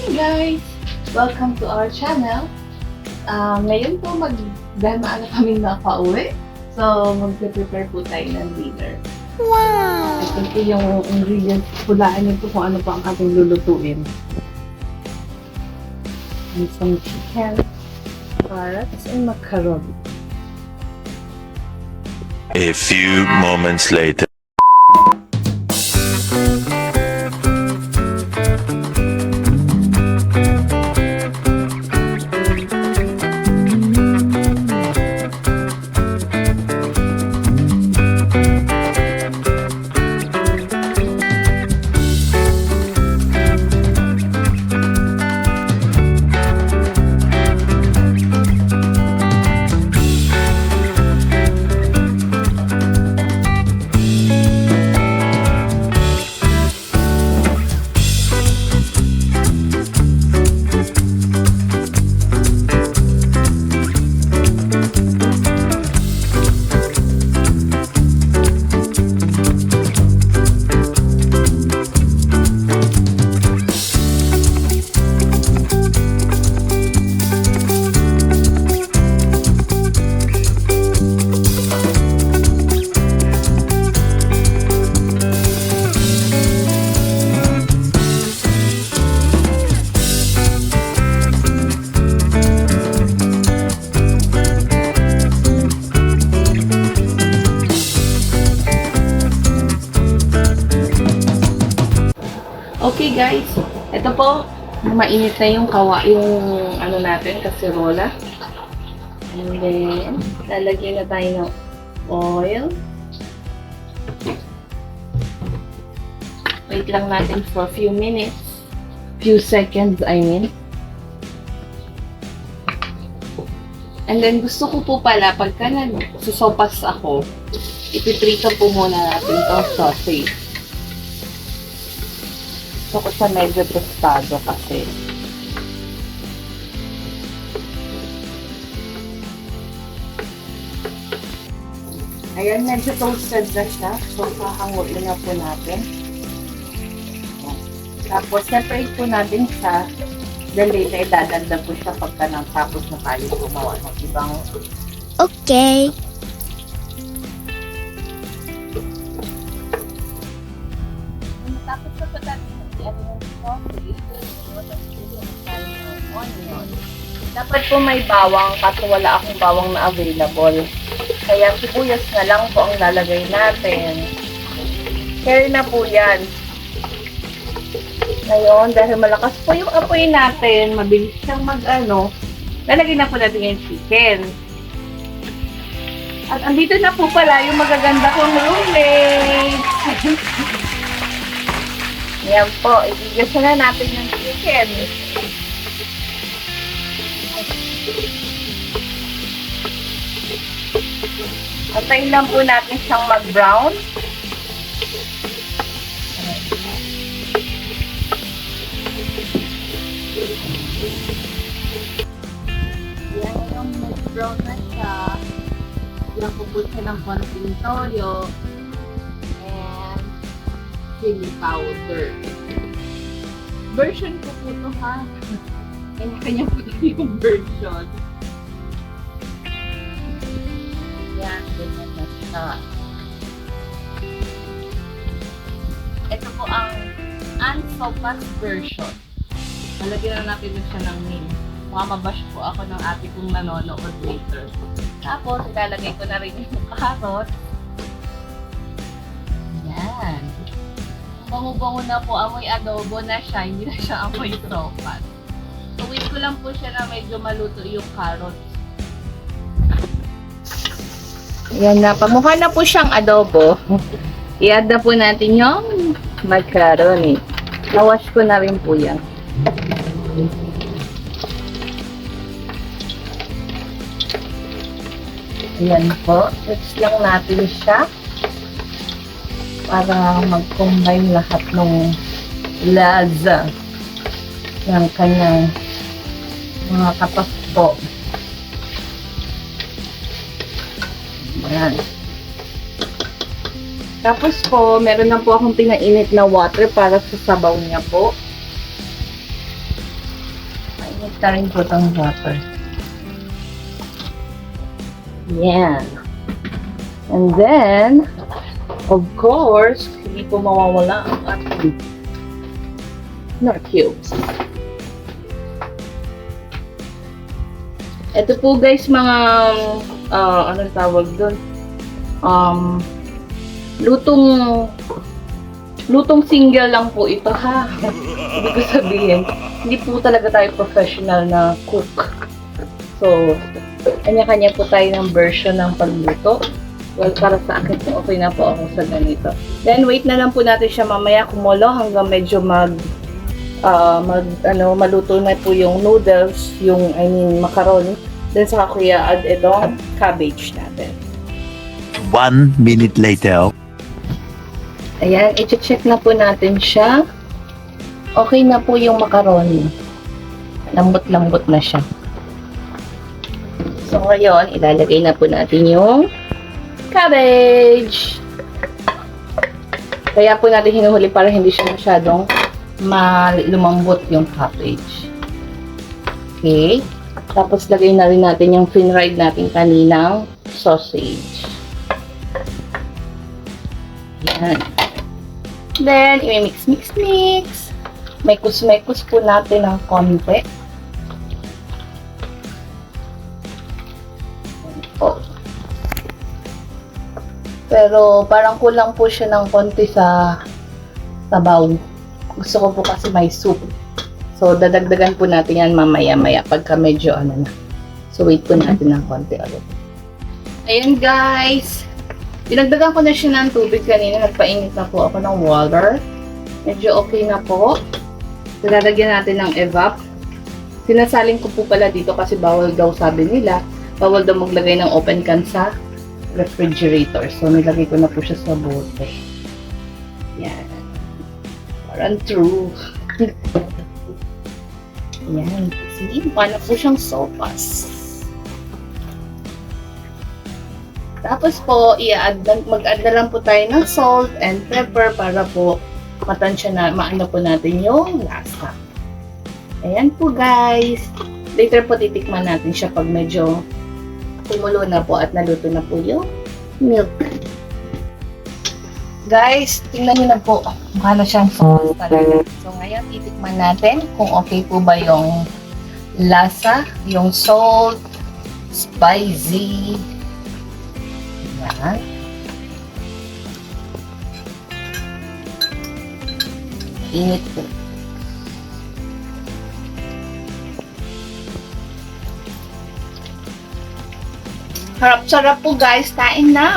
Hey guys! Welcome to our channel. Ngayon po dahil maaga kaming nakauwi. So, mag-prepare po tayo ng dinner. Wow! Ito po yung ingredients. Hulaan niyo po kung ano po ang ating lulutuin. And some chicken, carrots, and macaroni. A few moments later. Okay guys, ito po, mainit na yung ano natin, kaserola. And then, lalagyan na tayo ng oil. Wait lang natin for a few minutes. Few seconds, I mean. And then, gusto ko po pala, pagka nagsusopas ako, ipiprito po muna natin itong sausage. Gusto ko siya medyo tostado kasi. Ayan, medyo toasted na siya. So, kahanguin na po natin. Tapos, separate po natin siya. Then later, idadagdag po siya pagka nang tapos na tayo gumawa ng ibang. Okay. Tapos na po natin onion. Dapat po may bawang kasi wala akong bawang na available. Kaya sibuyas na lang po ang lalagay natin. Carry na po yan. Ngayon, dahil malakas po yung apoy natin, mabilis siyang lalagay na po natin yung chicken. At andito na po pala yung magaganda kong roommate. Yan po, igigisa na natin yung chicken. Antayin lang po natin siyang mag-brown. Yan yung mag-brown na siya. Yan po po siya ng konting toyo. And chili powder. Version ko po ito ha. Kanya-kanya po ito yung version. Yan, ganyan na siya. Ito po ang unsopas version. Malagyan na natin siya ng name. Mamabash po ako ng ate kong nanonood later. Tapos, ilalagay ko na rin yung carrot. Yan. Bango-bango na po, amoy adobo na siya, hindi na siya amoy sopas. So, wait ko lang po siya na medyo maluto yung carrots. Ayan na, pamukha na po siyang adobo. I-add na po natin yung macaroni. Nawash ko na rin po yan. Ayan po, touch lang natin siya. Para mag-combine lahat ng lasa ng kanyang mga kapasko. Ayan. Tapos po, meron na po akong pinainit na water para sa sabaw niya po. na rin po itong wrapper. Yan. And then, of course, hindi po mawawala ang ating Knorr cubes. Ito po guys, mga, anong tawag doon? Lutong single lang po ito ha. Ibig ko sabihin, hindi po talaga tayo professional na cook. So, kanya-kanya po tayo ng version ng pagluto. Well, para sa akin po, okay na po ako sa ganito. Then, wait na lang po natin siya mamaya kumulo hanggang medyo maluto na po yung noodles, macaroni. Then, saka kuya add itong cabbage natin. 1 minute later. Ayan, i-check na po natin siya. Okay na po yung macaroni. Lambot-lambot na siya. So, ngayon, ilalagay na po natin yung cabbage. Kaya po natin hinuhuli para hindi siya masyadong lumambot yung cabbage. Okay. Tapos, lagay na rin natin yung fried natin kaninang sausage. Yan. Then, i-mix. Mekos po natin ng konti. Oh. Pero, parang kulang po siya ng konti sa sabaw. Gusto ko po kasi may soup. So, dadagdagan po natin yan mamaya-maya pagka medyo na. So, wait po natin ng konti ulit. Ayan guys. Dinagdagan ko na siya ng tubig kanina. Nagpainit na po ako ng water. Medyo okay na po. Lalagyan natin ng evap. Sinasalin ko po pala dito kasi bawal daw sabi nila. Bawal daw maglagay ng open can sa refrigerator. So, nilagay ko na po siya sa bote. Yan. Parang true. Yan. See? Mukha na po siyang sopas. Tapos po, mag-add na lang po tayo ng salt and pepper para po matansya na, maano po natin yung lasa. Ayan po guys. Later po titikman natin siya pag medyo kumulo na po at naluto na po yung milk. Guys, tingnan nyo na po. Mukha na siyang sauce talaga. So ngayon, titikman natin kung okay po ba yung lasa, yung salt, spicy. Yan. Init po. Sarap-sarap po guys. Kain na!